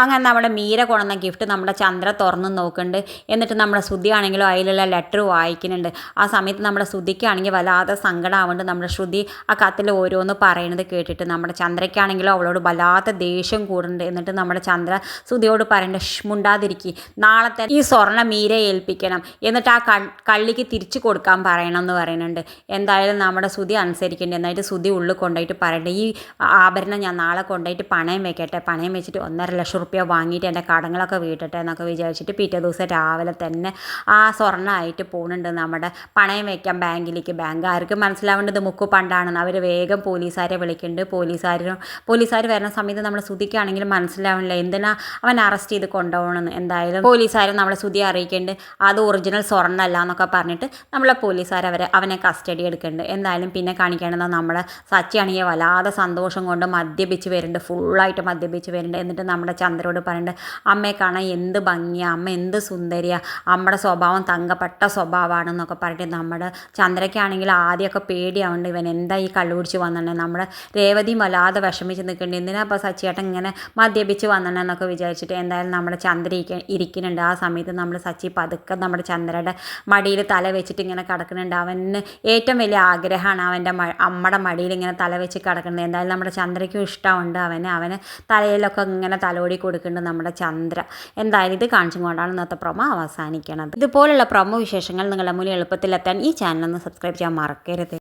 അങ്ങനെ നമ്മുടെ മീര കൊണ്ടുവന്ന ഗിഫ്റ്റ് നമ്മുടെ ചന്ദ്ര തുറന്ന് നോക്കുന്നുണ്ട്. എന്നിട്ട് നമ്മുടെ ശ്രുതി ആണെങ്കിലും അതിലുള്ള ലെറ്റർ വായിക്കുന്നുണ്ട്. ആ സമയത്ത് നമ്മുടെ ശ്രുതിക്കാണെങ്കിൽ വല്ലാതെ സങ്കടമാവുന്നുണ്ട്. നമ്മുടെ ശ്രുതി ആ കത്തിൽ ഓരോന്ന് പറയുന്നത് കേട്ടിട്ട് നമ്മുടെ ചന്ദ്രയ്ക്കാണെങ്കിലും അവളോട് വല്ലാത്ത ദേഷ്യം കൂടുന്നുണ്ട്. എന്നിട്ട് നമ്മുടെ ചന്ദ്ര ശ്രുതിയോട് പറയേണ്ട മുണ്ടാതിരിക്കുക, നാളെ തന്നെ ഈ സ്വർണ്ണ മീരയെ ഏൽപ്പിക്കണം, എന്നിട്ട് ആ കള്ളിക്ക് തിരിച്ചു കൊടുക്കാൻ പറയണം എന്ന് പറയുന്നുണ്ട്. എന്തായാലും നമ്മുടെ ശ്രുതി അനുസരിക്കേണ്ടത്. എന്നായിട്ട് ശ്രുതി ഉള്ളിൽ കൊണ്ടുപോയിട്ട് പറയട്ടെ, ഈ ആഭരണം ഞാൻ നാളെ കൊണ്ടുപോയിട്ട് പണയം വെക്കട്ടെ, പണയം വെച്ചിട്ട് 1,50,000 റുപ്യ വാങ്ങിയിട്ട് എൻ്റെ കടങ്ങളൊക്കെ വീട്ടട്ടെ എന്നൊക്കെ വിചാരിച്ചിട്ട് പിറ്റേ ദിവസം രാവിലെ തന്നെ ആ സ്വർണ്ണമായിട്ട് പോകുന്നുണ്ട് നമ്മുടെ പണയം വയ്ക്കാൻ ബാങ്കിലേക്ക്. ബാങ്കുകാർക്ക് മനസ്സിലാവേണ്ടത് മുക്കു പണ്ടാണെന്ന്. അവർ വേഗം പോലീസുകാരെ വിളിക്കുന്നുണ്ട്. പോലീസുകാർ വരുന്ന സമയത്ത് നമ്മുടെ ശ്രുതിക്കാണെങ്കിലും മനസ്സിലാവണില്ല എന്തിനാ അവൻ അറസ്റ്റ് ചെയ്ത് കൊണ്ടുപോകണമെന്ന്. എന്തായാലും പോലീസുകാരും നമ്മളെ ശ്രുതിയെ അറിയിക്കുന്നുണ്ട് അത് ഒറിജിനൽ സ്വർണ്ണമല്ല എന്നൊക്കെ പറഞ്ഞിട്ട് നമ്മളെ പോലീസുകാർ അവനെ കസ്റ്റഡി എടുക്കുന്നുണ്ട്. എന്തായാലും പിന്നെ കാണിക്കേണ്ടത് നമ്മുടെ സച്ചിയാണെങ്കിൽ വല്ലാതെ സന്തോഷം കൊണ്ട് മദ്യപിച്ച് വരുന്നുണ്ട്, ഫുള്ളായിട്ട് മദ്യപിച്ച് വരുന്നുണ്ട്. എന്നിട്ട് നമ്മുടെ ചന്ദ്രയോട് പറയുന്നുണ്ട്, അമ്മയെ കാണാൻ എന്ത് ഭംഗിയാണ്, അമ്മ എന്ത് സുന്ദരിയാണ്, അമ്മയുടെ സ്വഭാവം തങ്കപ്പെട്ട സ്വഭാവമാണെന്നൊക്കെ പറഞ്ഞിട്ട് നമ്മുടെ ചന്ദ്രയ്ക്കാണെങ്കിൽ ആദ്യമൊക്കെ പേടിയാവുന്നുണ്ട്, ഇവൻ എന്താ ഈ കള്ളു കുടിച്ച് വന്നിട്ടുണ്ടെങ്കിൽ. നമ്മുടെ രേവതിയും വല്ലാതെ വിഷമിച്ച് നിൽക്കുന്നുണ്ട്, എന്തിനാ അപ്പോൾ സച്ചിയേട്ടൻ ഇങ്ങനെ മദ്യപിച്ച് വന്നിട്ടുണ്ടെന്നൊക്കെ വിചാരിച്ചിട്ട്. എന്തായാലും നമ്മുടെ ചന്ദ്ര ഇരിക്കുന്നുണ്ട്. ആ സമയത്ത് നമ്മൾ സച്ചി പതുക്കെ നമ്മുടെ ചന്ദ്രയുടെ മടിയിൽ തല വെച്ചിട്ട് ഇങ്ങനെ കിടക്കുന്നുണ്ട്. അവന് ഏറ്റവും വലിയ ആഗ്രഹമാണ് അവൻ്റെ അമ്മയുടെ മടിയിൽ ഇങ്ങനെ തല വെച്ച് കിടക്കുന്നത്. എന്തായാലും നമ്മുടെ ചന്ദ്രയ്ക്കും ഇഷ്ടമുണ്ട് അവന് തലയിലൊക്കെ ഇങ്ങനെ തലോടി കൊടുക്കുന്നുണ്ട് നമ്മുടെ ചന്ദ്ര. എന്തായാലും ഇത് കാണിച്ചും കൊണ്ടാണ് ഇന്നത്തെ പ്രൊമോ അവസാനിക്കുന്നത്. ഇതുപോലുള്ള പ്രൊമോ വിശേഷങ്ങൾ നിങ്ങളുടെ മുന്നിൽ എളുപ്പത്തിലെത്താൻ ഈ ചാനൽ ഒന്ന് സബ്സ്ക്രൈബ് ചെയ്യാൻ മറക്കരുത്.